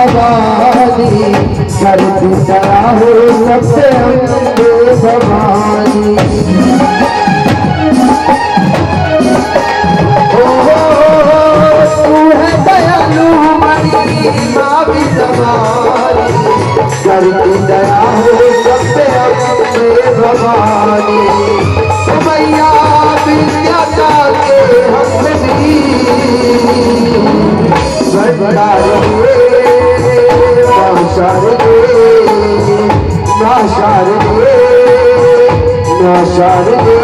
भवानी, करती दया हो सबसे अम्बे भवानी। तू है दयालु हमारी माँ भी सवारी, करती दया हो सबसे अम्बे भवानी। मैया विद्या के हम भी बड़ा शारदे ना शारदे ना शारदे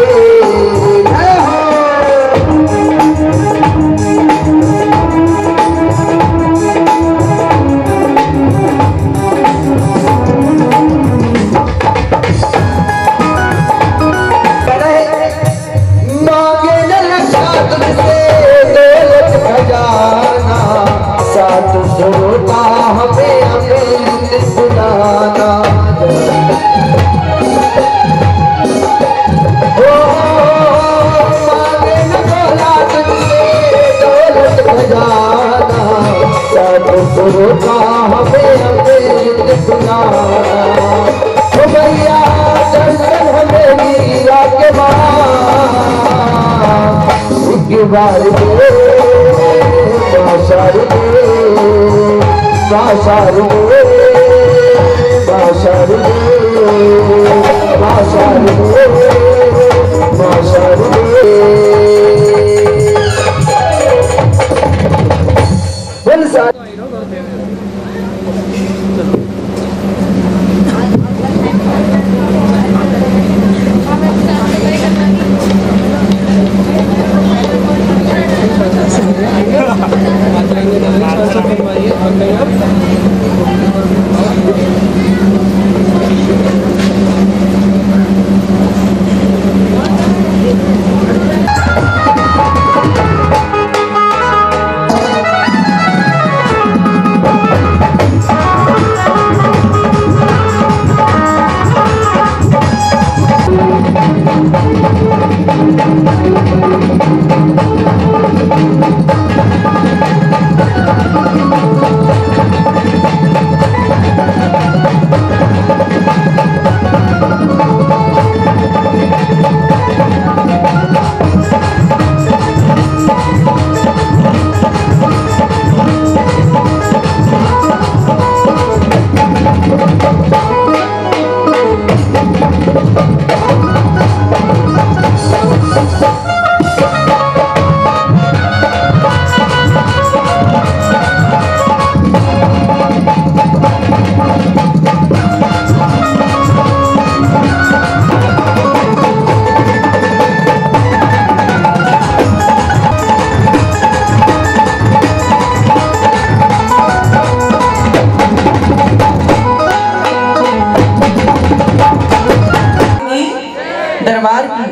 दरबार की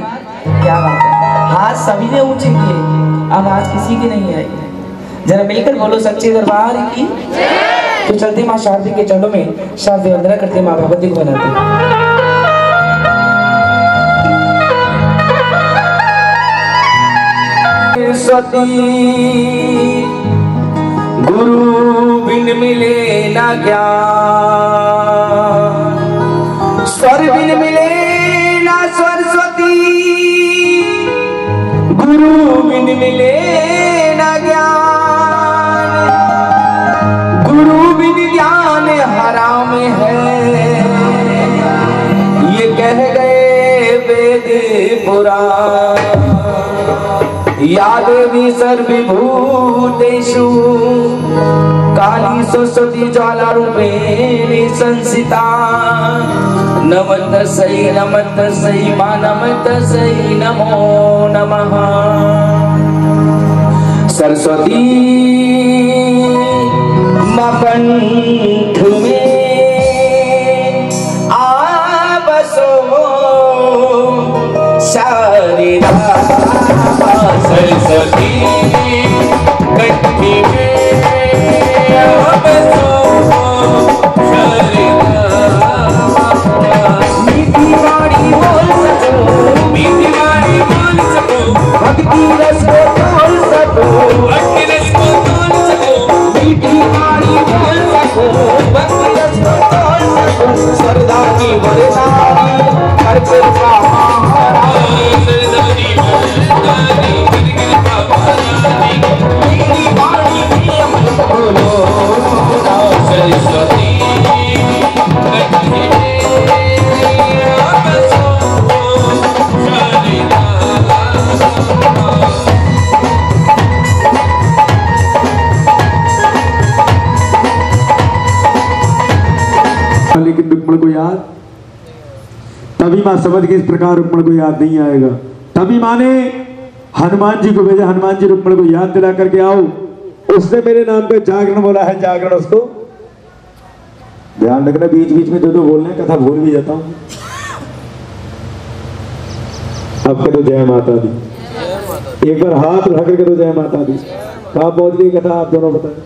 क्या बात है, हाथ सभी ने ऊंचे किए, आवाज किसी की नहीं आई। जरा मिलकर बोलो सच्चे दरबार की। तो चलते माँ शारदी के चरणों में शारदी वंदना करते, माँ भगवती को बनाते। सती गुरु बिन मिले ना ज्ञान, स्वर बिन मिले ना सरस्वती, गुरु बिन मिले ना ज्ञान, गुरु बिन ज्ञान हराम है, ये कह गए वेद पुराण। या देवी सर्वभूतेषु काली सरस्वती ज्वाला रूपेण संस्थिता, नमस्तस्यै नमस्तस्यै मा नमस्तस्यै नमो नमः। सरस्वती मां कंठ में आबसो शारदा, सरस्वती कंठ में आबसो शारदा, मीठी वाणी बोल सको, मीठी वाणी बोल सको, भक्ति रस को तोल सको, भक्ति रस को तोल सको, मीठी वाणी बोल सको, लेकिन रुक्मण को याद। तभी माँ समझ गई इस प्रकार रुक्मण को याद नहीं आएगा। तभी माँ ने हनुमान जी को भेजा, हनुमान जी रुक्मण को याद दिला करके आओ। उसने मेरे नाम पे जागरण बोला है, जागरण उसको ध्यान रखना, बीच बीच में जो बोलने कथा भूल भी जाता हूँ। अब करो जय माता दी, एक बार हाथ उठा करके तो जय माता दी। कहाँ पहुंच गई कथा आप दोनों बताएं।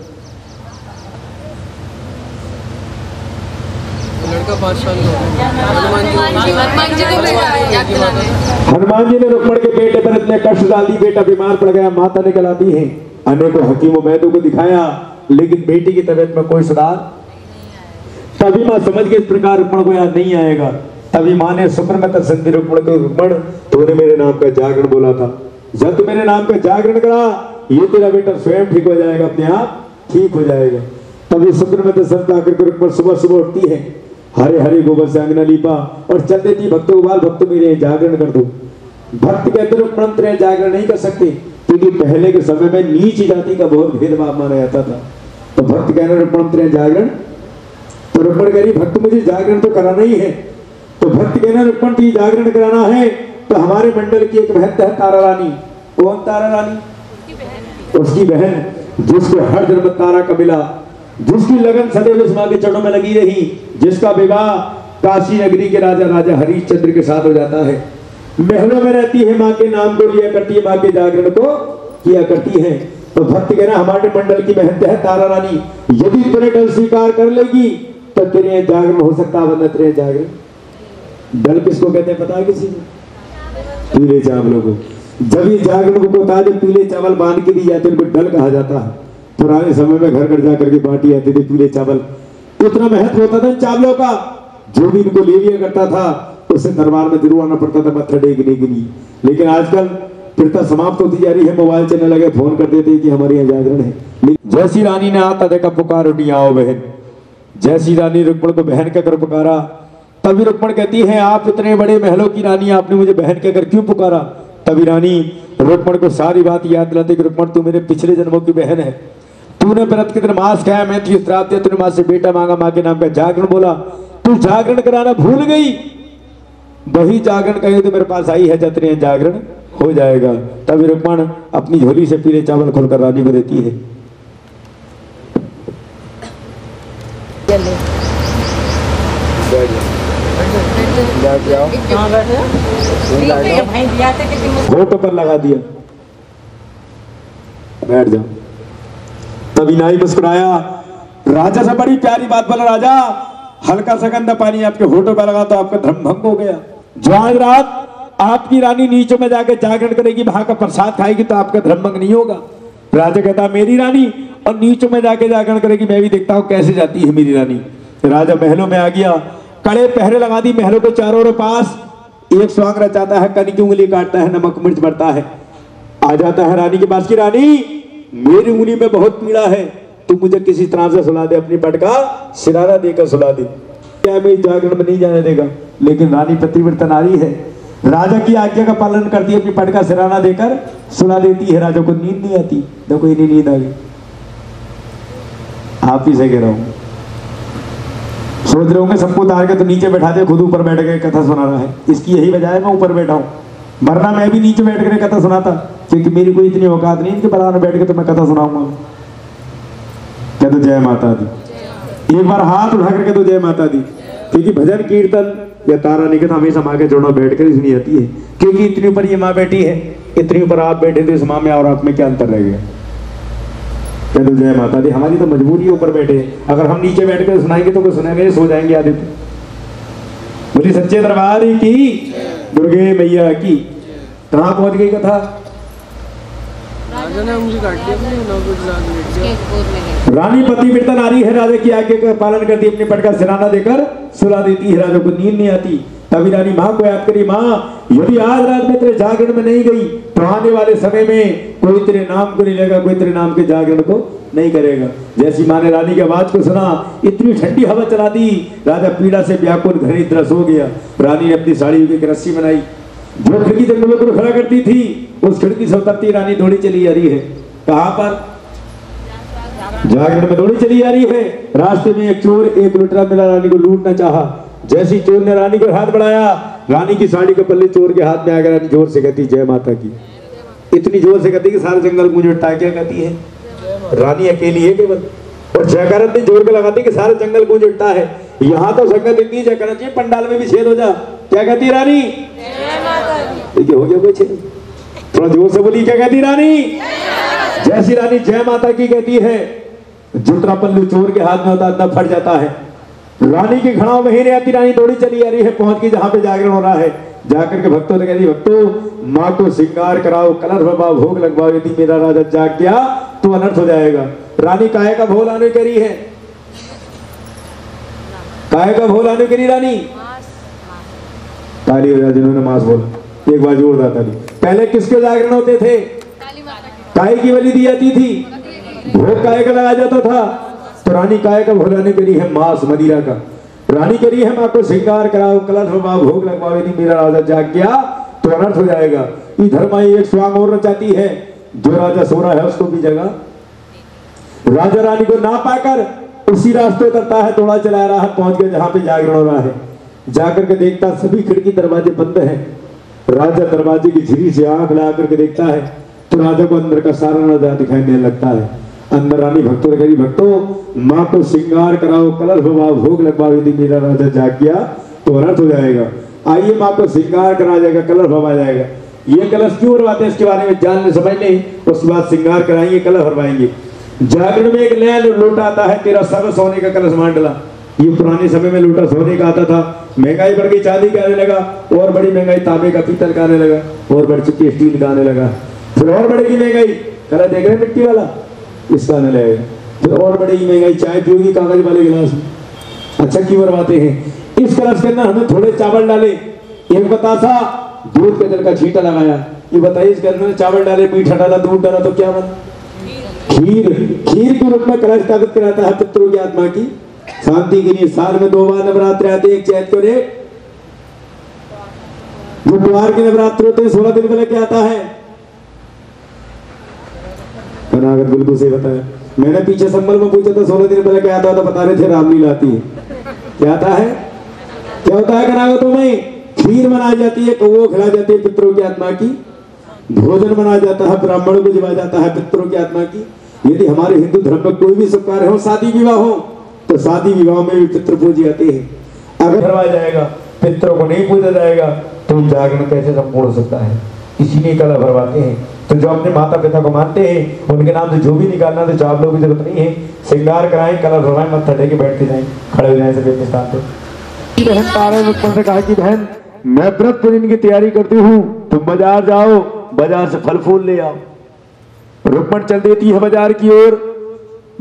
हनुमान जी ने रुक्मण के बेटे पर इतने कष्ट डाल दी, बेटा बीमार पड़ गया, माता ने गला दी है, अनेकों हकीमों वैद्यों को दिखाया, लेकिन बेटी की तबीयत में कोई सुधार। तभी माँ समझ गई इस प्रकार रुक्मण को याद नहीं आएगा। तभी माँ ने सुप्रमत संधि रुक्मण को, रुक्मण तूने मेरे नाम का जागरण बोला था, जब तू मेरे नाम का जागरण करा ये तेरा बेटा स्वयं ठीक हो जाएगा, अपने आप ठीक हो जाएगा। तभी सुप्रमत संत आकर के रुक्मण सुबह सुबह उठती है, हरे हरे गोबर से अंगना लीपा और चल देती भक्तों को, भक्त मेरे जागरण कर दो। भक्त के अंदर रुक्मण तेरे जागरण नहीं कर सकते, क्योंकि पहले के समय में नीच जाति का बहुत भेदभाव माना जाता था। तो भक्त कहना रुक्मण तेरे जागरण, तो रुक्मण कह रही भक्त मुझे जागरण तो कराना ही है। तो भक्त कहना रुक्मण तुझे जागरण कराना है तो हमारे मंडल की एक बहन है तारा रानी। कौन तारा रानी? उसकी बहन, जिसको हर जन्म तारा का मिला, जिसकी लगन सदैव उस माँ के चरणों में लगी रही, जिसका विवाह काशी नगरी के राजा राजा हरिश्चंद्र के साथ हो जाता है। महलों में रहती है, माँ के नाम को लिया करती है, माँ के जागरण को किया करती है। तो भक्त कहना हमारे मंडल की बहन है तारा रानी, यदि तेरे डल स्वीकार कर लेगी तो तेरे जागरण हो सकता है, वरना तेरे जागरण। डल किसको कहते हैं पता है किसी को? पीले चावलों को। जब ये जागरण को होता है, जब पीले चावल बांध के दिए जाते हैं उनको डल कहा जाता है। पुराने समय में घर घर जाकर के बांटी जाती थी पीले चावल, इतना महत्व होता था चावलों का। जो भी इनको ले लिया करता था उससे दरबार में जरूर आना पड़ता था मत्था टेकने के लिए। लेकिन आजकल प्रथा समाप्त होती जा रही है, मोबाइल चलने लगे, फोन कर देते कि हमारे यहाँ जागरण है। जैसी रानी ने आता देखा पुकार उठी आओ बहन, जैसी रानी रुक्मण को बहन कहकर पुकारा, तभी रुक्मण कहती है आप इतने बड़े महलों की रानी, आपने मुझे बहन कहकर क्यों पुकारा? तभी रानी रुक्मण को सारी बात याद दिलाती कि रुक्मण तू मेरे पिछले जन्मों की बहन है, तूने व्रत के दिन मांस खाया, मैं तुझे श्राप दिया, तूने मां से बेटा मांगा, मां के नाम का जागरण बोला, तू जागरण कराना भूल गई, वही जागरण कहे तो मेरे पास आई है, जतने जागरण हो जाएगा। तभी रुक्मण अपनी झोली से पीले चावल खोलकर रानी को देती है। फोटो पर लगा दिया, बैठ जाओ। तभी नाई मुस्कुराया, राजा से बड़ी प्यारी बात बोला, राजा हल्का सा गंदा पानी आपके होठों पर लगा तो आपका धर्म भंग हो गया। जो आज रात आपकी रानी नीचों में जाकर जागरण करेगी, वहां का प्रसाद खाएगी तो आपका धर्म भंग नहीं होगा। राजा कहता मेरी रानी और नीचों में जाके जागरण करेगी, मैं भी देखता हूँ कैसे जाती है मेरी रानी। राजा महलों में आ गया, कड़े पहरे लगा दी महलों के चारों ओर पास, एक स्वांग रचाता है, कनी की उंगली काटता है, नमक मिर्च भरता है, आ जाता है रानी के पास की रानी मेरी उंगली में बहुत पीड़ा है, तू मुझे किसी तरह से सुला दे, अपनी पट का सिरारा देकर सुला दे। क्या मैं जागरण में नहीं जाने देगा, लेकिन रानी पतिव्रता नारी है, राजा की आज्ञा का पालन करती है, अपनी पट का सिराना देकर सुला देती है। राजा को नींद नहीं आती, देखो इन्हें नींद आ गई, आप ही से कह रहा हूं। सोच रहे होंगे सबको उतार के तो नीचे बैठा दे, खुद ऊपर बैठ के कथा सुना रहा है, इसकी यही वजह है मैं ऊपर बैठा हूं, वरना मैं भी नीचे बैठ कर कथा सुनाता, क्योंकि मेरी कोई इतनी औकात नहीं इनके बराबर बैठ के तो मैं कथा सुनाऊंगा। क्या तो जय माता दी, एक बार हाथ उठा करके तो जय माता दी, क्योंकि भजन कीर्तन या तारा निकट हमेशा माँ के चरणों बैठ कर सुनी जाती है, क्योंकि इतनी ऊपर ये माँ बैठी है, इतनी ऊपर आप बैठे थे, इस माँ में और आप में क्या अंतर रह गया। क्या तो जय माता दी, हमारी तो मजबूरी है ऊपर बैठे, अगर हम नीचे बैठ कर सुनाएंगे तो कोई सुनेंगे, सो जाएंगे आदित्य। बोली सच्चे दरबार की, दुर्गे मैया की। कहाँ पहुंच गई कथा? रानी पतिव्रता नारी है, राजा की आज्ञा का पालन करती, अपने पट का सिराना देकर सुला देती है, राजा को नींद नहीं आती। तभी रानी माँ को याद करी, माँ यदि आज रात में तेरे जागरण में नहीं गई तो आने वाले समय में कोई तेरे नाम को नहीं लेगा, कोई तेरे नाम के जागरण को नहीं करेगा। जैसी माँ ने रानी की आवाज को सुना, इतनी ठंडी हवा चला दी, राजा पीड़ा से व्याकुल घनी तरस हो गया। रानी ने अपनी साड़ी की रस्सी बनाई, जो खिड़की जंगलों को खड़ा करती थी, उस खिड़की से उतरती रानी दौड़ी चली आ रही है। कहाँ पर? जागरण में दौड़ी चली जा रही है। रास्ते में एक चोर एक लुटेरा मिला, रानी को लूटना चाहा। जैसी चोर ने रानी को हाथ बढ़ाया, रानी की साड़ी का पल्ले चोर के हाथ में आ गया। रानी जोर से कहती जय माता की, इतनी जोर से कहती कि सारे जंगल गूंज उठता है। क्या कहती है? रानी अकेली है केवल, और जयकारा इतनी जोर के लगाती कि सारे जंगल गूंज उठता है। यहाँ तो संगत इतनी जयकारा चाहिए पंडाल में भी छेद हो जा। क्या कहती रानी? देखिए हो गया कोई छेद, थोड़ा जोर से बोली। क्या कहती रानी? जैसी रानी जय माता की कहती है, जितना पल्लू चोर के हाथ में होता है फट जाता है। रानी की घड़ाओं में ही आती, रानी दौड़ी चली आ रही है। पहुंच गई जहां पे जागरण हो रहा है। जाकर के भक्तों ने कह दी, भक्तों माँ को श्रृंगार कराओ, कलर भरवाओ, भोग लगवाओ, यदि मेरा राजा जाग गया तो अनर्थ हो जाएगा। रानी काहे का भोग लाने करी है? काहे का भोग लाने करी रानी? ताली हो जाए जिन्होंने मांस बोला, एक बार जोरदार ताली। पहले किसके जागरण होते थे? काहे की बलि दी जाती थी, भोग काहे का लगाया जाता था। तो रानी काहे का भोग लाने करी है? मांस मदिरा का। रानी करी है माँ को श्रृंगार कराओ, कलश भरवाओ, भोग लगवाओ, यदि मेरा राजा जाग गया तो अनर्थ हो जाएगा। इधर माई एक स्वांग और रचाती है, जो राजा सो रहा है उसको भी जगा। राजा रानी को ना पाकर उसी रास्ते उतरता है, थोड़ा चला रहा है, पहुंच गया जहां पे जागरण हो रहा है। जाकर के देखता सभी खिड़की दरवाजे बंद हैं। राजा दरवाजे की झिरी से आंख लगा करके देखता है तो राजा को अंदर का सारा नजारा दिखाई देने लगता है। अंदर रानी भक्तों ने कही, भक्तों माँ को श्रृंगार कराओ, कलश भरवाओ, भोग लगवाओ, यदि मेरा राजा जाग गया तो अनर्थ हो जाएगा। आइए माँ को श्रृंगार करा जाएगा, कलश भरवाया जाएगा। ये कलश क्यों भरवाते हैं इसके बारे में जानने समझने, उसके बाद श्रृंगार कराएंगे, कलश भरवाएंगे। जागरण में एक नया लोटा आता है, तेरा सब सोने का कलश मांडला। ये पुराने समय में लोटा सोने का आता था, महंगाई बढ़ गई, चांदी का आने लगा, और बड़ी महंगाई तांबे का, पीतल का आने लगा, और बढ़ चुकी स्टील का आने लगा। फिर और बढ़ेगी महंगाई, कलश देख रहे मिट्टी वाला, इसका आने लगेगा। फिर और बढ़ेगी महंगाई, चाय पियोगी कागज वाले गिलास में। अच्छा क्यों भरवाते हैं? इस कलश के अंदर हमने थोड़े चावल डाले, एक बतासा दूध के जल का छींटा लगाया। ये बताइए इसके अंदर चावल डाले, मीठा डाला, दूध डाला तो क्या बना? खीर। खीर के रूप में कलश ताकत कराता है पितरों की आत्मा की शांति के लिए। साल में 2 बार नवरात्र आते, एक चैत को रे जो द्वार के नवरात्र होते हैं 16 दिन में लेके आता है। कनागत बिल्कुल सही बताया। मैंने पीछे संबल में पूछा था 16 दिन पहले क्या आता है, तो बता रहे थे रामलीला आती है। क्या आता है? क्या होता है कनागतों में? खीर बनाई जाती है, कौओं खिलाई जाती है पितरों की आत्मा की, भोजन बनाया जाता है, ब्राह्मणों को जिवाया जाता है पितरों की आत्मा की। यदि हमारे हिंदू धर्म में कोई भी शुभ कार्य हो, शादी विवाह हो, तो शादी विवाह में भी पितृ पूजे जाते हैं। अगर करवाया जाएगा, पितरों को नहीं पूजा जाएगा तो जागरण कैसे संपूर्ण हो सकता है? इसीलिए कलश भरवाते हैं। तो जो अपने माता पिता को मानते हैं उनके नाम से जो भी निकालना, तो चावलों की जरूरत नहीं है। श्रृंगार कराएं, कलश भरवाएं, मत्था टेके बैठते जाएं, खड़े हो जाएं सभी अपने स्थान पे। बहन तारे ने कहा कि बहन मैं व्रत पूजन की तैयारी करती हूँ, तुम बाजार जाओ, बाजार से फल फूल ले आओ। रुक्मण चल देती है बाजार की ओर,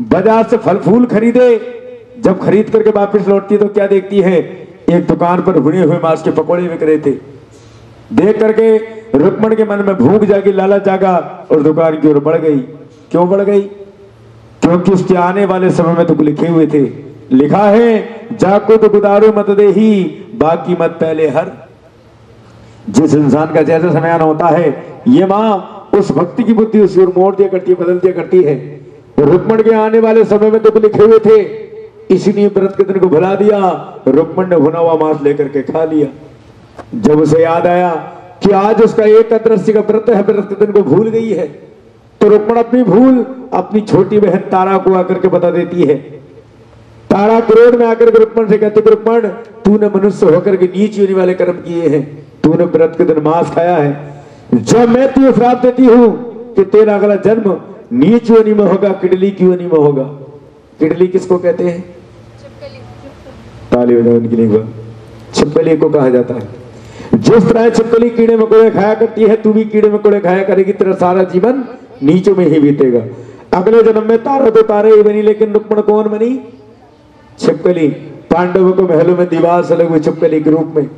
बाजार से फल फूल खरीदे। जब खरीद करके वापस लौटती तो क्या देखती है? एक दुकान पर भुने हुए मांस के पकौड़े बिक रहे थे। देख करके रुक्मण के मन में भूख जागी, लालच जागा और दुकान की ओर बढ़ गई। क्यों बढ़ गई? क्योंकि उसके आने वाले समय में तो लिखे हुए थे, लिखा है जाको तो गुदारो मत दे ही, बाकी मत पहले हर। जिस इंसान का जैसा समय होता है, ये माँ उस भक्ति की बुद्धि उसी ओर मोड़ दिया करती है, बदल दिया करती है। रुक्मण के आने वाले समय में तो लिखे हुए थे, इसलिए व्रत के दिन को भुला दिया। रुक्मण ने भुना हुआ मांस लेकर के खा लिया। जब उसे याद आया कि आज उसका एकादशी का व्रत है, व्रत के दिन को भूल गई है, तो रुक्मण अपनी भूल अपनी छोटी बहन तारा को आकर के बता देती है। तारा क्रोध में आकर के रुक्मण से कहते, रुक्मण तूने मनुष्य होकर के नीच योनि वाले कर्म किए हैं, तूने व्रत के दिन मांस खाया है। जब मैं तुझे श्राप देती हूं कि तेरा अगला जन्म नीच योनि में होगा, किडली की योनि में होगा। किडली किसको कहते हैं? ताली बजाओ उनके लिए। छिपकली को कहा जाता है। जिस तरह छिपकली कीड़े मकोड़े खाया करती है, तू भी कीड़े मकोड़े खाया करेगी, तेरा सारा जीवन नीचों में ही बीतेगा। अगले जन्म में तारा तो तारे ही बनी, लेकिन रुक्मण कौन बनी? छिपकली। पांडवों को महलों में दीवार से लगे हुए छिपकली के रूप में,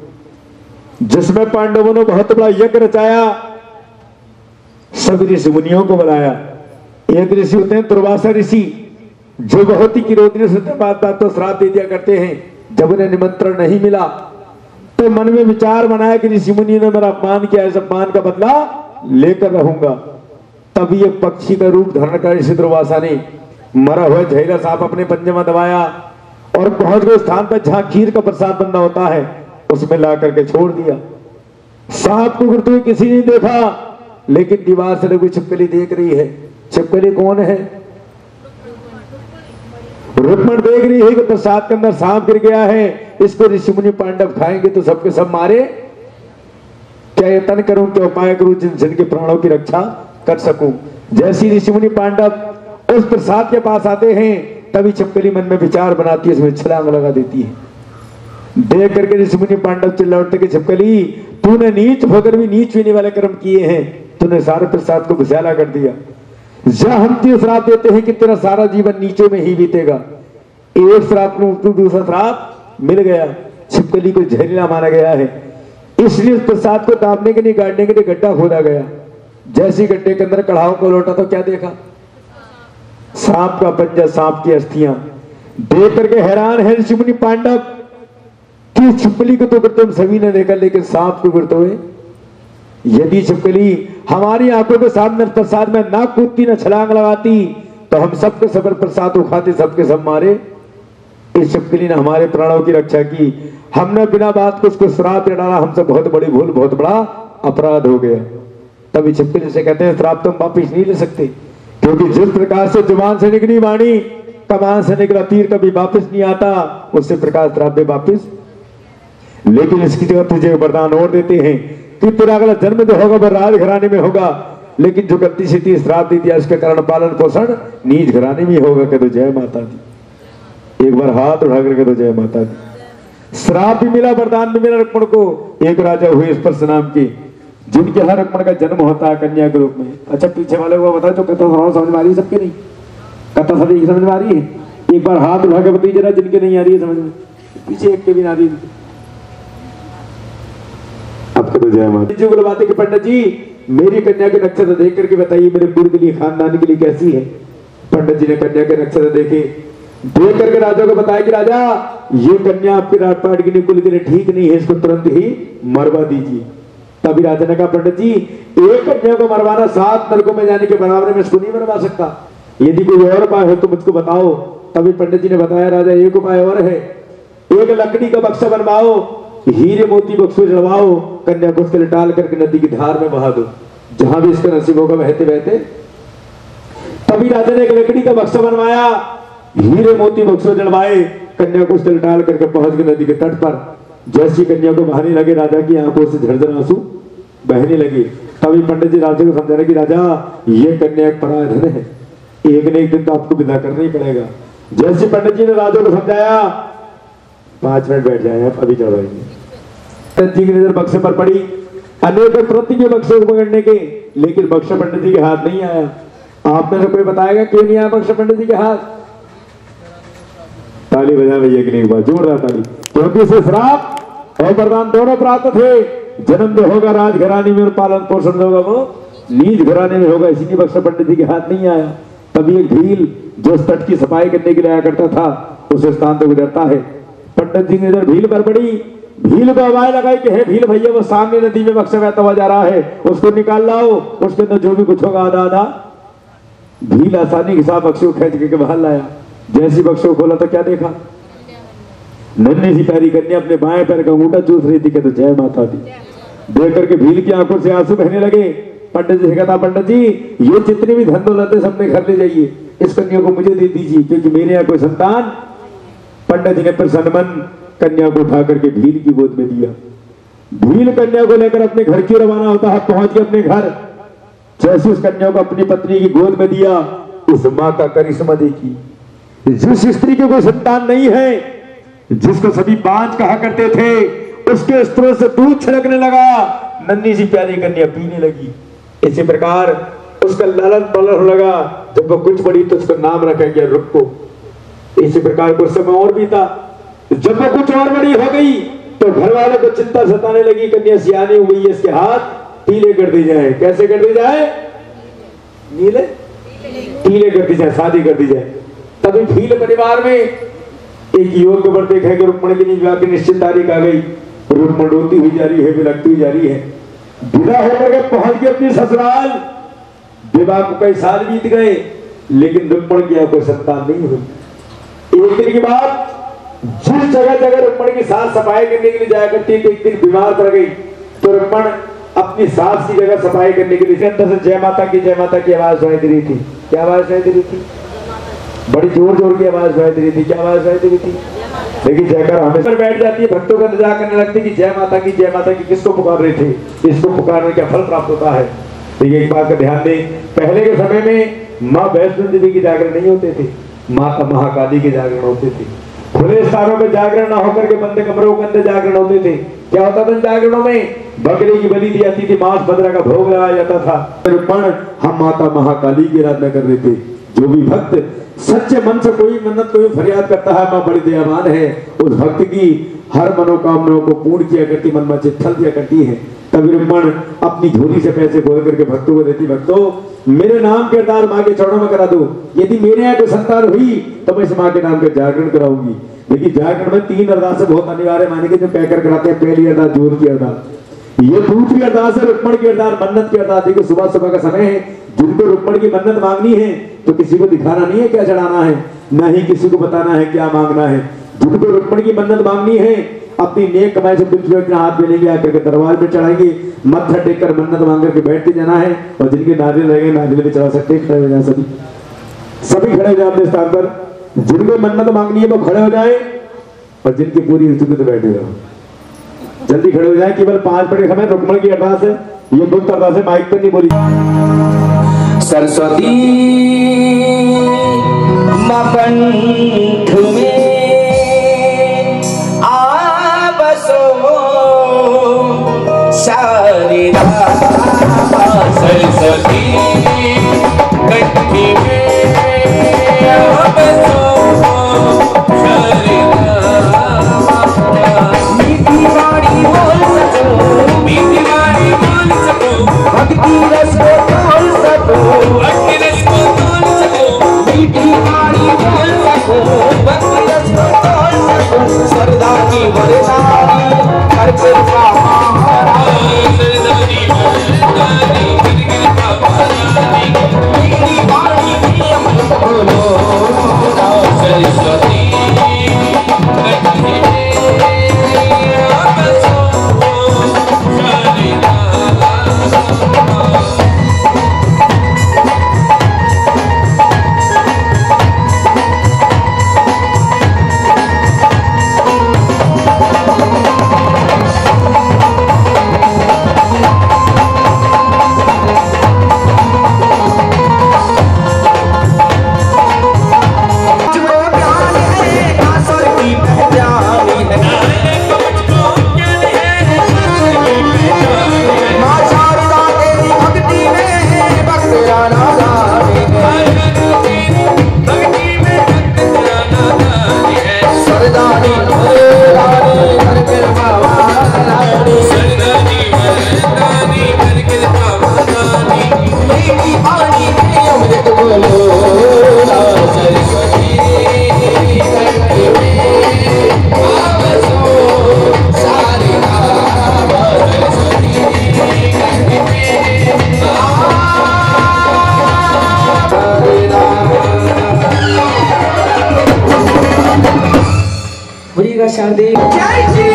जिसमें पांडवों ने बहुत बड़ा यज्ञ रचाया, सब ऋषि मुनियों को बुलाया। एक ऋषि होते हैं दुर्वासा ऋषि, जो बहुत ही किरोधी से बात तो श्राप दे दिया करते हैं। जब उन्हें निमंत्रण नहीं मिला तो मन में विचार बनाया कि ऋषि मुनि ने मेरा अपमान किया, इस अपमान का बदला लेकर रहूंगा। तभी एक पक्षी का रूप धारण कर ऋषि दुर्वासा ने मरा हुआ जहरीला सांप अपने पंजे में दबाया और पहुंच गए स्थान पर जहां खीर का प्रसाद बनना होता है, उसमें ला करके छोड़ दिया। सांप को गिरते हुए किसी ने देखा, लेकिन दीवार से लगी छिपकली देख रही है। छिपकली कौन है? रुक्मण देख रही है कि प्रसाद के अंदर सांप गिर गया है, इसको ऋषि मुनि पांडव खाएंगे तो सबके सब मारे। क्या यत्न करूं, क्या उपाय करूं जिनके प्राणों की रक्षा कर सकूं। जैसी ऋषि मुनि पांडव उस प्रसाद के पास आते हैं, तभी छिपकली मन में विचार बनाती है, इसमें छलांग लगा देती है। देख करके ऋषि मुनि पांडव चिल्ला उठते कि छिपकली, तूने नीच होकर भी नीच होने वाले कर्म किए हैं, तूने सारे प्रसाद को विषैला कर दिया। या हम तुझे श्राप देते हैं कि तेरा सारा जीवन नीचों में ही बीतेगा। एक श्राप को दूसरा श्राप मिल गया। छिपकली को जहरीला माना गया है, इसलिए उस प्रसाद को दाबने के लिए, गाड़ने के लिए गड्ढा खोदा गया। जैसी गड्ढे के अंदर कढ़ाओ को लौटा तो क्या देखा? सांप का पंजा, सांप की अस्थियां। देख करके हैरान है ऋषि मुनि पांडव कि छिपकली को तो तुम सभी ने देखा, लेकिन सांप को गिरते हुए। यदि छिपकली हमारी आंखों के सामने प्रसाद में ना कूदती, ना छलांग लगाती, तो हम सबके सब प्रसाद उखाते, सबके सब मारे। इस छिपकली ने हमारे प्राणों की रक्षा की। हमने बिना बात को उसको श्राप दे डाला, हमसे बहुत बड़ी भूल, बहुत बड़ा अपराध हो गया। तभी छिपकली से कहते हैं, श्राप तुम वापिस नहीं ले सकते, क्योंकि जिस प्रकार से जुबान से निकली वाणी, कमान से निकला तीर कभी वापिस नहीं आता, उसी प्रकार श्राप दे वापिस। लेकिन इसकी जगह तुझे वरदान और देते हैं कि तेरा अगला जन्म जो होगा वह राज घराने में होगा, लेकिन जो गलती से थी श्राप दे दिया, इसके कारण पालन पोषण नीच घराने में होगा। कह दो जय माता दी, एक बार हाथ उठा करके तो जय माता दी। श्राप भी मिला, वरदान भी मिला रुक्मण को। एक राजा हुए स्पर्श नाम के, जिनके हर रुक्मण का जन्म होता है कन्या के रूप में। अच्छा, पीछे वाले को बताओ, जो कथा समझ में आ रही है सबके? नहीं, कथा सभी समझ में आ रही है? एक बार हाथ उठा के बताइए जरा, जिनके नहीं आ रही है समझ में। पीछे एक के भी ना आ रही। आपको तो जय माता जी। बुलवाते कि पंडित जी, मेरी कन्या के नक्षत्र देख करके बताइए मेरे कुल के लिए, खानदान के लिए कैसी है। पंडित जी ने कन्या के नक्षत्र देखे, देख करके राजा को बताया कि राजा, ये कन्या आपके राजपाट के लिए, कुल के लिए ठीक नहीं है, इसको तुरंत ही मरवा दीजिए। तभी राजा ने कहा, पंडित जी, एक कन्या को मरवाना 7 नरकों में जाने के बराबर में, इसको नहीं मरवा सकता। यदि कोई और उपाय हो तो मुझको बताओ। तभी पंडित जी ने बताया, राजा एक उपाय और है, एक लकड़ी का बक्सा बनवाओ, हीरे मोती बक्सों जड़वाओ, कन्या को उसके लिए डाल करके नदी की धार में बहा दो, जहां भी इसका नसीब होगा बहते बहते। तभी राजा ने एक लकड़ी का बक्सा बनवाया, हीरे मोती बक्सों जड़वाए, कन्या को उसके लिए डाल करके पहुंच गए नदी के तट पर। जैसी कन्या को बहाने लगे, राजा की आंखों से झरझर आंसू बहने लगे। तभी पंडित जी राजा को समझाने की, राजा ये कन्या एक पराया धन है, एक न एक दिन तो आपको विदा करना ही पड़ेगा। जैसे पंडित जी ने राजा को समझाया, 5 मिनट बैठ जाए, आप अभी चढ़ाएंगे। पंडित जी की नजर बक्से पर पड़ी, अनेक प्रति के बक्से को पकड़ने के, लेकिन बक्सा पंडित जी के हाथ नहीं आया। आप में से कोई बताएगा क्यों नहीं आया बक्सा पंडित जी के हाथ? ताली बजा भैया की नहीं, जोरदार ताली। क्योंकि इसे श्राप और वरदान दोनों प्राप्त थे। जन्म जो होगा राजघराने में और पालन पोषण जो होगा वो नीच घराने में होगा, इसीलिए बक्सा पंडित जी के हाथ नहीं आया। तभी एक भील जो तट की सफाई करने के लिए आया करता था, उस स्थान से गुजरता है। पंडित जी ने इधर भील पर पड़ी, भील को आवाज लगाई कि हे भील भैया, वो सामने नदी में बक्सा बहता हुआ जा रहा है, उसको निकाल लाओ, उसके अंदर जो भी कुछ होगा आधा आधा। भील आसानी के साथ बक्से को खींच के बाहर लाया। जैसी बक्से को खोला तो क्या देखा? नन्ही सी प्यारी कन्या अपने बाएं पैर का अंगूठा चूस रही थी। कहते जय माता दी। देख करके भील की आंखों से आंसू बहने लगे। पंडित जी से कहता, पंडित जी ये जितनी भी धन दौलत है सब अपने घर ले जाइए, इस कन्या को मुझे दे दीजिए, क्योंकि मेरे यहाँ कोई संतान। पंडित जी ने प्रसन्न मन कन्या को उठा करके भील की गोद में दिया। भील कन्या को लेकर अपने घर की रवाना होता है, पहुंच गया अपने घर। जैसे उस कन्या को अपनी पत्नी की गोद में दिया, उस मां का करिश्मा देखी। जिस स्त्री की कोई संतान नहीं है, जिसको सभी बांझ कहा करते थे, उसके स्त्रोत से दूध छलकने लगा। नन्ही सी प्यारी कन्या पीने लगी। इसी प्रकार उसका लालन पालन लगा। जब वो कुछ बड़ी तो उसका नाम रखा गया रुक्को। इसी प्रकार कुछ समय और बीता। जब वो कुछ और बड़ी हो गई तो घर वालों को चिंता सताने लगी, कन्या सियानी हुई है, इसके हाथ पीले कर दी जाए। कैसे कर दी जाए? नीले पीले कर दी जाए, शादी कर दी जाए। तभी भील परिवार में एक युवक को पर देखा कि रुक्मणी की विवाह की निश्चित तारीख आ गई। रुक्मणी रोती हुई जा रही है, विलखती हुई जा रही है। विदा होकर के पहुंच गए अपनी ससुराल। विवाह को कई साल बीत गए, लेकिन रुक्मण की यहाँ कोई संतान नहीं हुई। एक दिन की बात, जिस जगह जगह रुक्मण की सास सफाई करने के लिए जाया करती थी, एक दिन बीमार पड़ गई तो रुक्मण अपनी सास की जगह सफाई करने के लिए अंदर से जय माता की आवाज सुनाई दे रही थी। क्या आवाज सुनाई दे रही थी? बड़ी जोर जोर की आवाज सुनाई दे रही थी। क्या आवाज सुनाई दे रही थी? लेकिन जयकर हमेशा बैठ जाती है, भक्तों का इंतजार करने लगती कि जय माता की किसको पुकार रहे थे, इसको पुकारने का फल प्राप्त होता है। तो ये एक बात का ध्यान दें, पहले के समय में माँ वैष्णो देवी के जागरण नहीं होते थे, माता महाकाली के जागरण होते थे। खुले स्थानों में जागरण न होकर के बंद कमरों के अंदर जागरण होते थे। क्या होता था जागरणों में? बकरी की बलि दी जाती थी, मांस बदरा का भोग लगाया जाता था। रुक्मण हम माता महाकाली की आराधना कर रहे थे। जो भी भक्त सच्चे मन से कोई मन्नत कोई फरियाद करता है, माँ बड़ी दयावान है, उस भक्त की हर मनोकामनाओं को पूर्ण किया करती, मन में फल दिया करती है। तभी रुक्मण अपनी झोली से पैसे खोल करके भक्तों को देती, भक्तों मेरे नाम के अरदास माँ के चरणों में करा दो, यदि मेरे यहाँ कोई संतान हुई तो मैं इस माँ के नाम का जागरण कराऊंगी। लेकिन जागरण में 3 अरदास बहुत अनिवार्य माने के जो कहकर कराते हैं। पहली अरदास जोर की अरदास, ये दूसरी अरदास है रुक्मण की अरदास, मन्नत की अरदास। देखिए सुबह सुबह का समय है, जिनको रुक्मण की मन्नत मांगनी है तो किसी को दिखाना नहीं है क्या चढ़ाना है, ना ही किसी को बताना है क्या मांगना है। जिनको रुक्मण की मन्नत मांगनी है अपनी नेक कमाई से बिल्कुल अपना हाथ मिलेंगे, आकर के दरबार में चढ़ाएंगे, मत्था टेक कर मन्नत मांग करके बैठते जाना है। और जिनके नारियल रहेंगे नारियल भी चढ़ा सकते हैं, खड़े हो जाए सभी खड़े हो जाए अपने स्थान पर। जिनको मन्नत मांगनी है वो खड़े हो जाए, और जिनकी पूरी हो चुकी तो बैठे रहो, जल्दी खड़े हो जाए। केवल 5 मिनट का समय रुक्मण की अरदास है, ये गुप्त अरदास है, माइक पर नहीं बोली। सरस्वती कंठ में आबसो शारदा, सरस्वती कंठ में आबसो शारदा, मीठी वाणी बोल सको, भक्ति रस को तोल सको, भक्ति रस को तोल सको, मीठी वाणी बोल सको, भक्ति रस को तोल सको। सरदा की वरदानी कर कृपा महारानी, सरदानी वरदानी कर कृपा महारानी, मीठी वाणी भी अमृत बोलो, सरस्वती कंठ में आबसो शारदा। शारदे जय श्री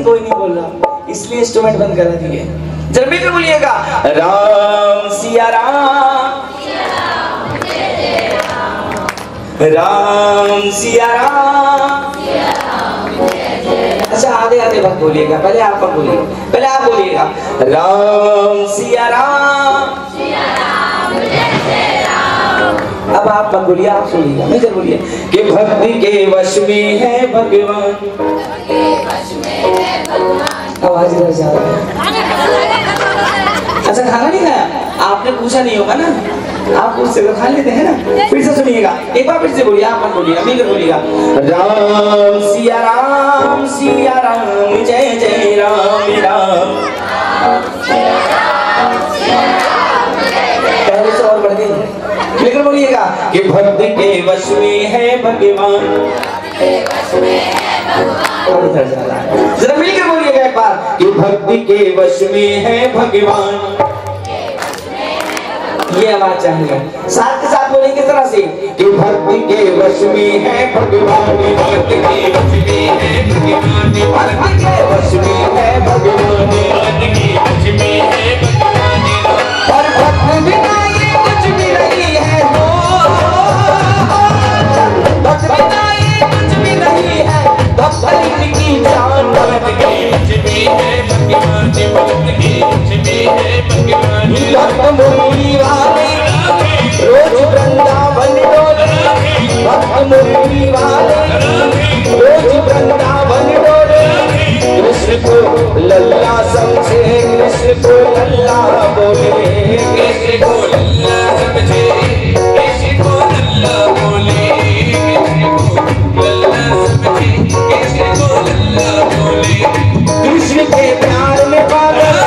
कोई नहीं बोल रहा, इसलिए इंस्ट्रूमेंट बंद करा दिए। जरा मिलकर बोलिएगा, राम सिया राम, राम सिया राम। अच्छा आधे आधे वक्त बोलिएगा, पहले आप बोलिएगा, पहले आप बोलिएगा, राम सिया राम। अब आप बोलिए, आप सुनिएगा, मैं जरूर बोलिए कि भक्ति के वश में है भगवान। आवाज इधर से आ रही है। अच्छा खाना नहीं खाया आपने, पूछा नहीं होगा ना, आप पूछते हो खा लेते हैं ना। फिर से सुनिएगा, एक बार फिर से बोलिए, आप बोलिएगा, मिलकर बोलिएगा, राम सिया राम, जय जय राम राम। पहले से और बढ़ गई, मिलकर बोलिएगा कि भक्ति के वश में है भगवान। जरा मिलकर बोलिएगा एक बार कि भक्ति के वश में है भगवान। ये आवाज चाहिए, साथ के साथ बोलेंगे किस तरह से कि भक्ति के वश में है भगवान, भक्ति के वश में है भगवान, भक्ति के वश में है भगवान, भक्ति के वश में है भगवान। और भक्ति बिना ये कुछ भी नहीं है, भक्ति बिना ये कुछ भी नहीं है, भक्ति की जान। भक्ति के वश में है भगवान, भक्ति के वश में है भगवान। भक्त मुरली वाले रोज वृंदावन डोले, भक्त मुरली वाले रोज वृंदावन डोले। कृष्ण को लल्ला समझे, कृष्ण को लल्ला बोले, कृष्ण को लल्ला समझे, कृष्ण को लल्ला बोले, कृष्ण को लल्ला समझे, कृष्ण को लल्ला बोले। कृष्ण के प्यार में पागल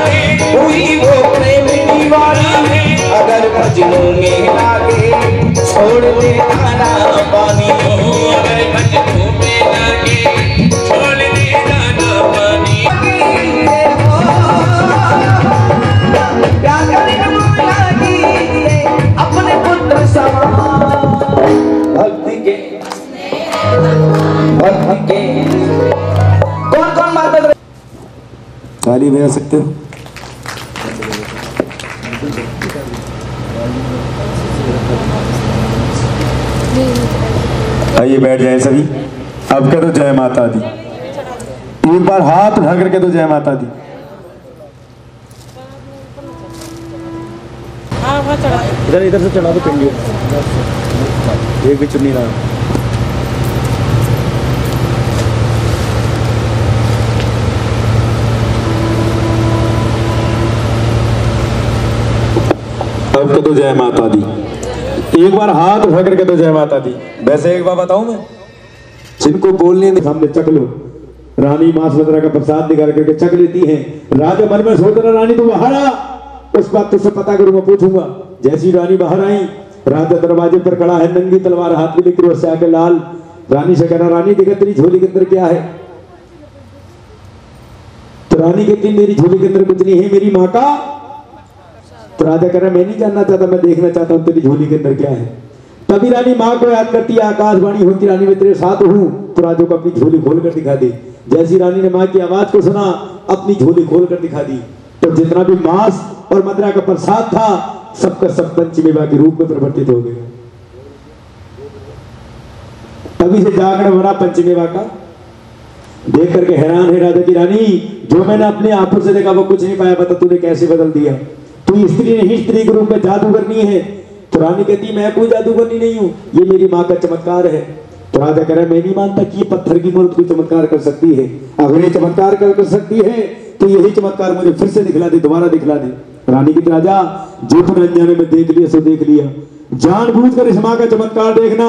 हुई वो प्रेम दीवानी, अगर भजनों में लागे छोड़ दे दाना पानी, अगर भजनों में लागे छोड़ दे दाना पानी। अपने पुत्र समान भक्ति के कौन कौन बात ताली बजा सकते हो? आइए बैठ जाए सभी। अब कह दो जय माता दी, एक बार हाथ उठा करके दो जय माता दी। इधर इधर से चढ़ा दो पिंडी, एक भी चुन्नी ना। अब कह दो जय माता दी, एक बार हाथ उठा करके तो जय माता दी। वैसे एक बार बताऊं मैं, जिनको बोलने के सामने चक लो, रानी मां सुभद्रा का प्रसाद निकाल करके चक लेती है। राजा मन में सोच रहा रानी तू बाहर आ, उस बात तुझसे पता करूंगा, पूछूंगा। जैसी रानी बाहर आई, राजा दरवाजे पर खड़ा है, नंगी तलवार हाथ में लेकर उससे आके लाल। रानी से कहना, रानी देखा तेरी झोली के अंदर क्या है? तो रानी कहती मेरी झोली के अंदर कुछ नहीं है, मेरी माँ का। तो राजा कह रहा मैं नहीं जानना चाहता, मैं देखना चाहता हूँ तेरी झोली के अंदर क्या है। तभी रानी माँ को याद करती है, आकाशवाणी होती रानी मैं तेरे साथ हूँ, तो राजा को अपनी झोली खोल कर दिखा दे। जैसी रानी ने माँ की आवाज को सुना, अपनी झोली खोल कर दिखा दी, तो जितना भी मांस और मदिरा का प्रसाद था सबका सब पंचमेवा के रूप में परिवर्तित हो गया। तभी से जागरण बना पंचमेवा का। देख करके हैरान है राजा की रानी, जो मैंने अपने आंखों से देखा वो कुछ नहीं पाया, बता तूने कैसे बदल दिया? तू स्त्री नहीं, स्त्री के रूप में जादू करनी है। तो रानी कहती मैं कोई जादूगरनी नहीं हूँ, ये मेरी माँ का चमत्कार है। तो राजा कह रहा मैं नहीं मानता कि ये पत्थर की मूर्त कोई चमत्कार कर सकती है। अगर ये चमत्कार कर सकती है तो यही चमत्कार मुझे फिर से दिखला दे, दोबारा दिखला दे। रानी की राजा जो तूने अनजाने में देख लिया सो देख लिया, जानबूझकर इस माँ का चमत्कार देखना।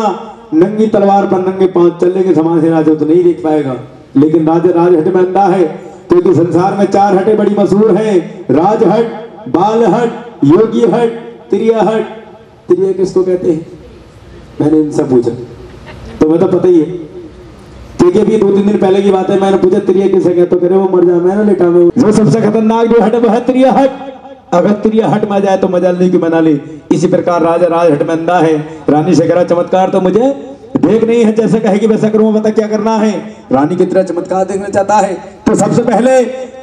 नंगी तलवार पर नंगे पांव चलने के समान से राजा तो नहीं देख पाएगा। लेकिन राजा राजहट में अंधा है, क्योंकि संसार में 4 हटें बड़ी मशहूर हैं, राजहट, बालहट, योगी हट, त्रिया हट। त्रिया किसको कहते हैं? मैंने इनसे पूछा तो मैं तो पता ही है, ठीक है। भी 2-3 दिन पहले की बात है, मैंने पूछा त्रिया किसे कहते? तो कह रहे वो मर जाए। मैंने लेटा में वो सबसे खतरनाक जो हट वह त्रिया हट। अगर त्रिया हट में जाए तो मजा लेके मना ले। इसी प्रकार राजा राजहट में अंधा है। रानी से कह रहा चमत्कार तो मुझे देख नहीं है, जैसे कहेगी वैसा करूँ, बता क्या करना है। रानी की तरह चमत्कार देखना चाहता है। तो सबसे पहले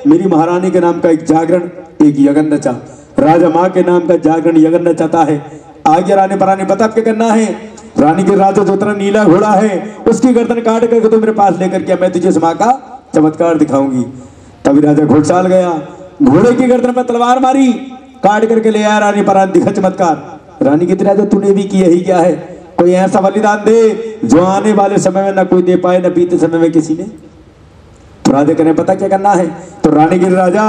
मेरी महारानी के नाम का एक जागरण, एक यज्ञ रचा। राजा माँ के नाम का जागरण यज्ञ रचाता है। आगे रानी परानी बता क्या करना है। रानी के राजा जो तरह नीला घोड़ा है उसकी गर्दन काट करके तो मेरे पास लेकर के मैं तुझे माँ का चमत्कार दिखाऊंगी। तभी राजा घोड़साल गया, घोड़े की गर्दन पर तलवार मारी, काट करके ले आया। रानी परानी दिखा चमत्कार। रानी की राजा तूने भी किया ही क्या है, कोई ऐसा बलिदान दे जो आने वाले समय में न कोई दे पाए न बीते समय में किसी ने। तो राजा कहने पता क्या करना है। तो रानी के राजा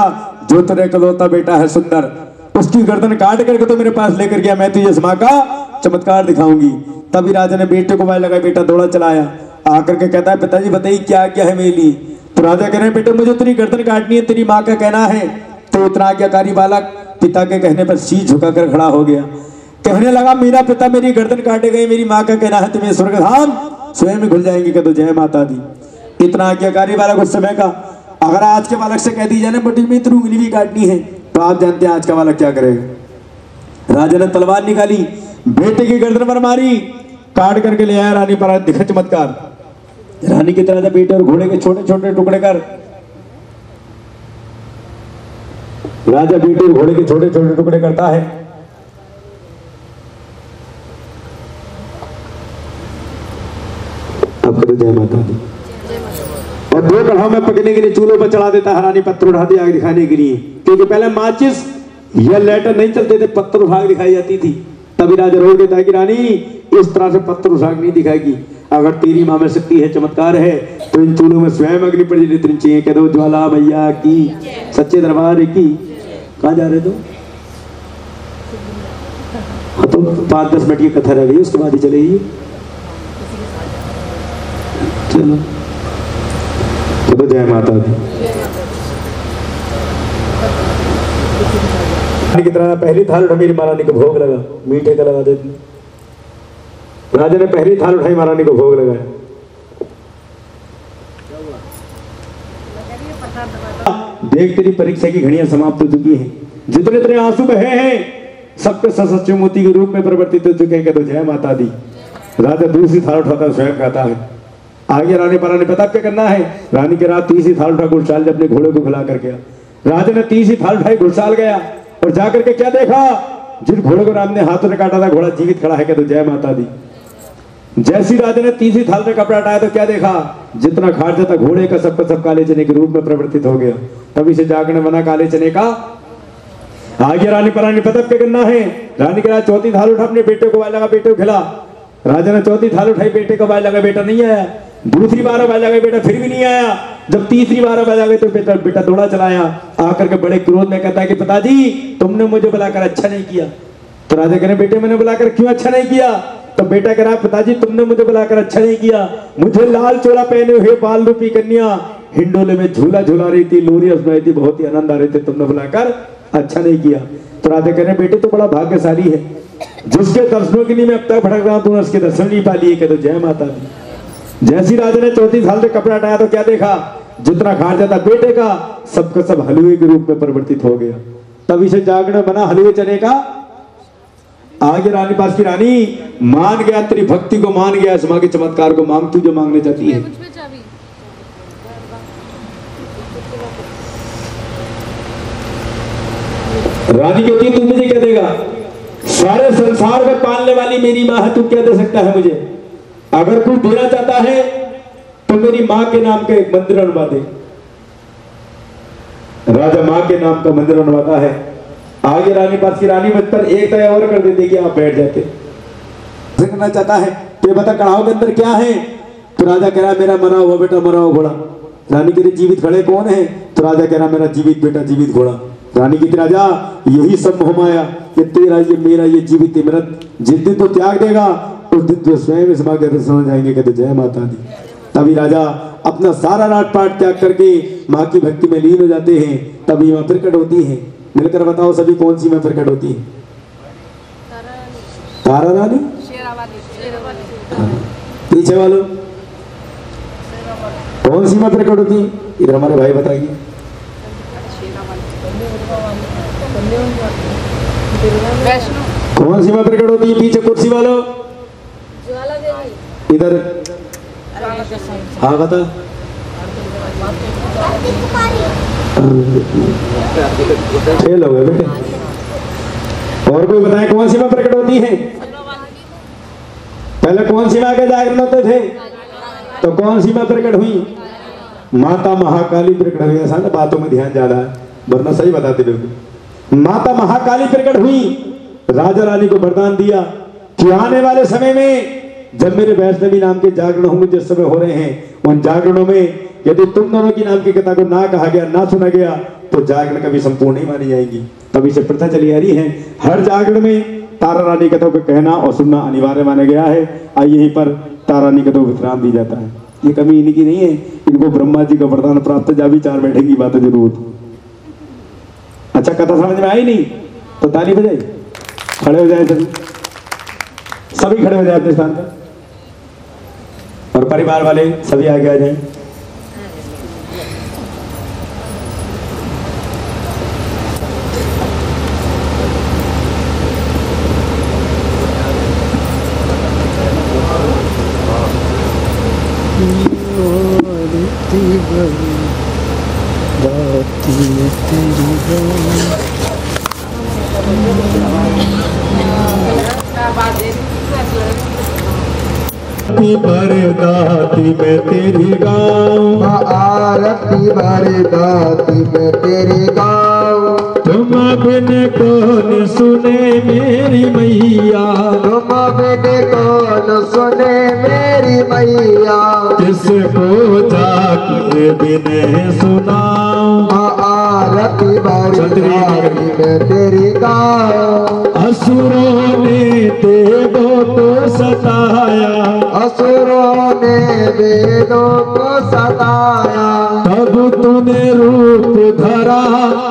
जो तेरे इकलौता बेटा है सुंदर, उसकी गर्दन काट करके तो मेरे पास लेकर गया, मैं तुझे माँ का चमत्कार दिखाऊंगी। तभी राजा ने बेटे को वाय लगा, बेटा दौड़ा चलाया, आकर के कहता है पिताजी बताइए क्या क्या है मेरे लिए। तो राजा कह रहे हैं बेटे मुझे तेरी गर्दन काटनी है, तेरी माँ का कहना है। तो इतना आज्ञाकारी बालक पिता के कहने पर शीश झुकाकर खड़ा हो गया, कहने लगा मेरा पिता मेरी गर्दन काटे गए, मेरी माँ का कहना है तुम्हें स्वर्गधाम स्वयं में घुल जाएंगे। कह दो जय माता दी। इतना आज्ञाकारी बालक उस समय का। अगर आज के बालक से कह दी जाए ना बेटी में इतनी उंगली भी काटनी है, तो आप जानते हैं आज का बालक क्या करेगा। राजा ने तलवार निकाली, बेटे की गर्दन पर मारी, काट करके ले आया। रानी पर दिखा चमत्कार। रानी की तरह बेटे और घोड़े के छोटे छोटे टुकड़े कर, राजा बेटे और घोड़े के छोटे छोटे टुकड़े करता है। अब तो जय माता दी। और दो कढ़ाओं में पकने के लिए चूल्हों पर चढ़ा देता है। रानी पत्थर उठा दिया आग दिखाने के लिए, क्योंकि पहले माचिस या लेटर नहीं चलते थे, पत्थर उठा दिखाई जाती थी। तभी राजा रोक देता है कि रानी इस तरह से पत्थर उठा नहीं दिखाएगी, अगर तेरी माँ में शक्ति है चमत्कार है तो इन चूल्हों में स्वयं अग्नि प्रज्वलित चाहिए। कह दो ज्वाला मैया की, सच्चे दरबार की। कहाँ जा रहे तो 5-10 मिनट की कथा रह गई, उसके बाद ही चलेगी। चलो तो जय माता दी। की तरह पहली थाल उठा मेरी महारानी को भोग लगा, मीठे का लगा देती। राजा ने पहली थाल उठाई, महारानी को भोग लगाया। देख तेरी परीक्षा की घड़ियां समाप्त हो चुकी हैं, जितने तेरे आंसू बहे हैं सबके सच्चे मोती के रूप में परिवर्तित हो चुके हैं। कह दो जय माता दी। राजा दूसरी थाल उठाता स्वयं कहता है। आगे रानी परानी पता क्या करना है। रानी के रात तीसरी थाल उठा घुड़साल जब अपने घोड़े को खिला कर गया। राजा ने तीसरी थाल उठाई, घुड़साल गया और जाकर के क्या देखा, जिस घोड़े को राम ने हाथों ने काटा था घोड़ा जीवित खड़ा है। कह दो जय माता दी। जैसी राजा ने तीसरी थाल में कपड़ा हटाया तो क्या देखा, जितना खाट था घोड़े का सबका सब काले चने के रूप में परिवर्तित हो गया। तभी से जागरण बना काले चने का। आगे रानी परानी पता क्या करना है। रानी के रात चौथी थाल उठा, अपने बेटे को वाय लगा, बेटे को खिला। राजा ने चौथी थाल उठाई, बेटे को वाय लगा, बेटा नहीं आया। दूसरी बार वाय लगा, बेटा फिर भी नहीं आया। जब तीसरी बार वाय लगा तो बेटा दौड़ा चलाया, आकर के बड़े क्रोध में कहता है कि पिताजी तुमने मुझे बुलाकर अच्छा नहीं किया। तो राजा कह रहे बेटे मैंने बुलाकर क्यों अच्छा नहीं किया। तो बेटा कह रहा पिताजी तुमने मुझे बुलाकर अच्छा नहीं किया, मुझे लाल चोला पहने हुए बाल रूपी कन्या हिंडोले में झूला झूला रही थी, लोरियां सुनाई रही थी, बहुत ही आनंद आ रहे थे, तुमने बुलाकर अच्छा नहीं किया। तो राजा कह रहे बेटे तो बड़ा भाग्यशाली है, जिसके दर्शनों के लिए मैं अब तक भटक रहा हूं उसके दर्शन नहीं पा लिए। कहते जय माता दी। जैसी राजा ने चौथी थाल से कपड़ा हटाया तो क्या देखा, जितना खर्चा था बेटे का सबका सब हलवे के रूप में परिवर्तित हो गया। तभी से जागरण बना हलवे चने का। आगे रानी पास की रानी मान गया, तेरी भक्ति को मान गया, इस मां के चमत्कार को मांग तू जो मांगने चाहती है। रानी कहती है तू मुझे क्या देगा, सारे संसार को पालने वाली मेरी मां है, तू क्या दे सकता है मुझे। अगर तू देना चाहता है तो मेरी मां के नाम का एक मंदिर बनवा दे। राजा मां के नाम का मंदिर बनवाता है। आगे रानी पास की रानी मुझ पर एक तय और कर देती कि आप बैठ जाते। करना चाहता है तो बता कड़ाव के अंदर क्या है। तो राजा कह रहा मेरा मरा हुआ बेटा मरा हुआ घोड़ा। रानी कह रही जीवित खड़े कौन है। तो राजा कह रहा मेरा जीवित बेटा जीवित घोड़ा। रानी की राजा यही सब मोह माया कि तेरा ये मेरा ये जीवित इमरत, जिस दिन तो त्याग देगा उस दिन तो स्वयं इस मां के दर्शन हो जाएंगे। कहते जय माता दी। तभी राजा अपना सारा राट पाट त्याग करके मां की भक्ति में लीन हो जाते हैं। तभी मां प्रकट होती है। मिलकर बताओ सभी कौन सी मां प्रकट होती है। तारा रानी, पीछे वालों कौन सी मां प्रकट होती है, इधर हमारे भाई बताइए। कौन सी मां प्रकट होती है, पीछे कुर्सी वालों इधर। हाँ बता फेल हो गए बेटे। और कोई बताए कौन सी माँ प्रकट होती है? पहले कौन सी माँ के जागरण होते थे? तो कौन सी माँ प्रकट हुई? माता महाकाली प्रकट हुई। ऐसा ना बातों में ध्यान ज्यादा है, वरना सही बताते लोग। माता महाकाली प्रकट हुई, राजा रानी को वरदान दिया कि आने वाले समय में जब मेरे वैष्णवी नाम के जागरण होंगे, जिस समय हो रहे हैं, उन जागरणों में यदि तुम दोनों की नाम की कथा को ना कहा गया, ना सुना गया, तो जागरण कभी संपूर्ण नहीं मानी जाएगी। तभी से प्रथा चली आ रही है, हर जागरण में तारा रानी कथाओं को कहना और सुनना अनिवार्य माना गया है। और यहीं पर तारा रानी कथाओं को विश्राम दी जाता है। ये कमी इनकी नहीं है, इनको ब्रह्मा जी का वरदान प्राप्त, जा भी चार बैठेंगी बातें जरूर। अच्छा, कथा समझ में आई नहीं तो ताली बजाई, खड़े हो जाए सभी खड़े हो जाए अपने स्थान पर, और परिवार वाले सभी आगे आ जाए। बरदाती मैं तेरी गाँव, आरती बरदाती मैं तेरी गाँव। तुम बिन कौन सुने मेरी मैया, तुम बिन कौन सुने मेरी मैया। किसको जाकर बिन सुनाऊं, आरती बरदाती मैं तेरी गाँव। असुरों ने देवों को सताया, असुरों ने वेदों को सताया। तब तूने रूप धरा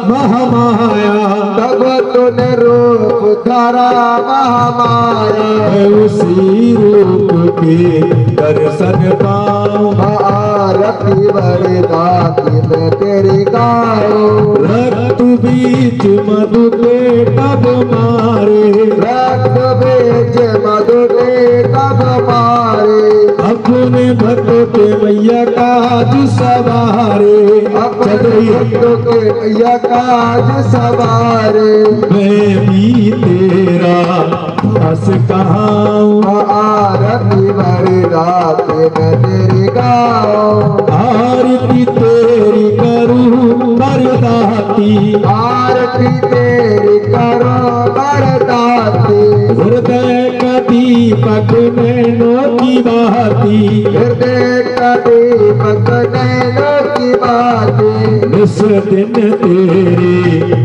महामाया, तब तूने रूप धरा महामाया। मैं उसी रूप के दर्शन पाऊं, आरती बरदाती मैं तेरी गाँव। रक्त बीच मधु के तब मारे, रक्त बीज मधु के तब मारे। अपने भक्तों के मैया काज सवारे, अपने भक्तों के मैया काज सवारे। मैं भी तेरा दास कहाऊं, आरती बरदाती मैं तेरी गाँव। आरती तेरी करूं बरदाती, आरती तेरी करो बरदाती। हृदय का दीपक नैनों की बाती, हृदय का दीपक नैनों की बाती। इस दिन तेरी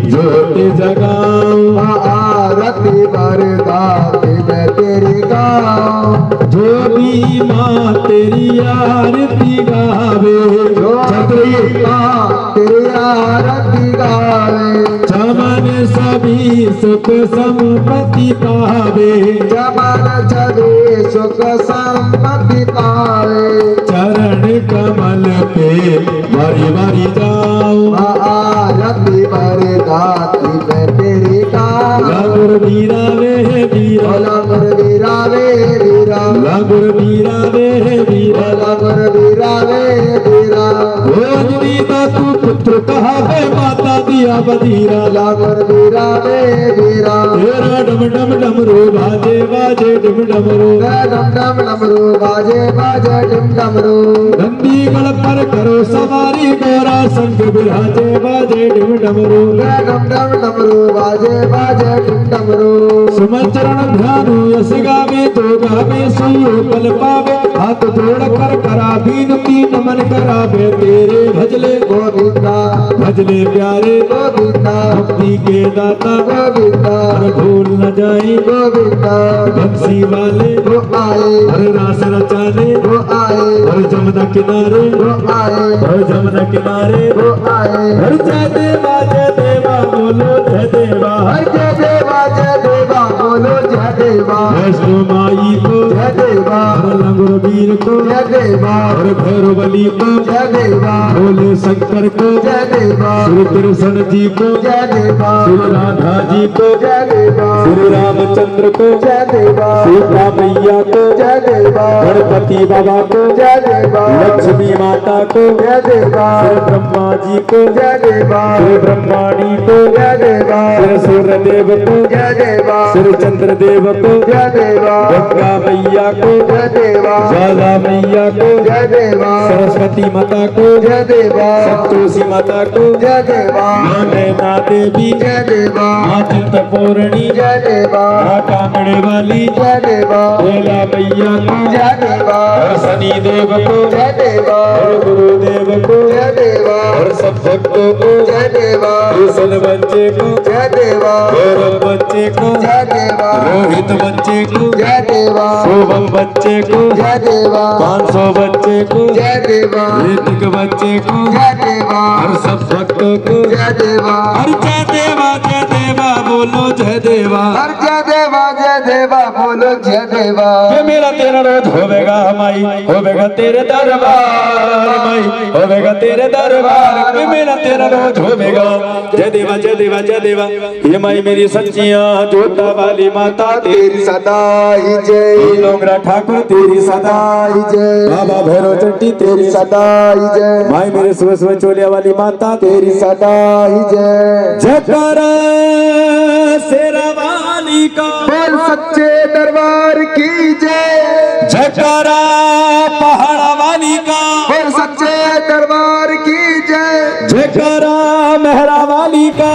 ज्योत जगाऊं, आरती बरदाती मैं तेरी गाँव। जो भी माँ तेरी आरती गावे, जो भी माँ तेरी आरती गावे। चमन सभी सुख संपत्ति पावे, चमन छवि सुख संपत्ति पावे। चरण कमल पे बारी बारी जाऊं, आरती बरदाती मैं तेरी गाँव। लगुर वीरा वे वीरा, लगुर वीरा वे वीरा। लगुर वीरा वे वीरा, लगुर वीरा वे वीरा। भोजनी का तू पुत्र कहा है, माता दिया बधीरा। लगुर वीरा वे वीरा। तेरा डम डम डमरू बाजे बाजे डम डमरू, डम डम डमरू बाजे बाजे डम डमरू। नंदी गल पर करो सवारी, गोरा संग बिराजे बाजे डम डमरू। डम डम डमरू बाजे बाजे डम डमरू। सुमचरण ध्यानु यस गावे, तो गावे सुयो पल पावे। हाथ जोड़ कर करा बीनती, नमन करावे तेरे भजले गोविंदा। भजले प्यारे, गोविंदा। भक्ति के दाता गोविंदा। हर भूल न जाए। गोविंदा। बंसी वाले वो आए। हर रास रचाने, वो आए। हर जमुना किनारे, वो आए। हर जमुना किनारे, वो आए। हर जय देवा बोलो जय देवा। जय देवा बोलो जय देवा। वैष्णो माई को जय देवा। हर लंगुर वीर को जय देवा और भैरव बली को जय देवा भोले शंकर को जय देवा श्री कृष्ण जी को जय देवा श्री राधा जी को जय देवा श्री रामचंद्र को जय देवा सीता मैया को जय देवा गणपति बाबा को जय देवा लक्ष्मी माता को जय देवा श्री ब्रह्मा जी को जय देवा श्री ब्रह्माणी को जय देवा श्री सूर्य देव को जय देवा श्री चंद्र देव को जय देवा गंगा मैया को जय देवा राधा मैया को जय देवा सरस्वती माता को जय देवा संतोषी माता को जय देवा माँ नैना देवी जय देवा माँ चिंतपूर्णी जय देवा माँ कांगड़े वाली जय देवा भोला मैया को जय देवा और शनि देव को जय देवा और गुरुदेव को जय देवा और सब भक्तों को जय देवा कृष्ण बच्चे को जय देवा गौरव बच्चे को जय देवा रोहित बच्चे को जय देवा शोभम बच्चे को जय देवा 500 बच्चे को जय देवा ऋतिक बच्चे को जय देवा और सब भक्तों को जय देवा और जय देवा बोलो जय देवा हर जय देवा बोलो जय देवा ये मेरा तेरा रोज होवेगा माई होवेगा तेरे दरबार माई होवेगा तेरे दरबार ये मेरा तेरा रोज होवेगा जय देवा जय देवा जय देवा ये माई मेरी सच्चियां जोता वाली माता तेरी सदा ही जय लोंगरा ठाकुर तेरी सदा ही जय बाबा भैरव चट्टी तेरी सदा ही जय माई मेरे सुबह सुबह चोलिया वाली माता तेरी सदा ही जय जयकारा शेरा वाली का बोल सच्चे दरबार की जय जयकारा पहाड़ा वाली का बोल सच्चे दरबार की जय जयकारा मेहरा वाली का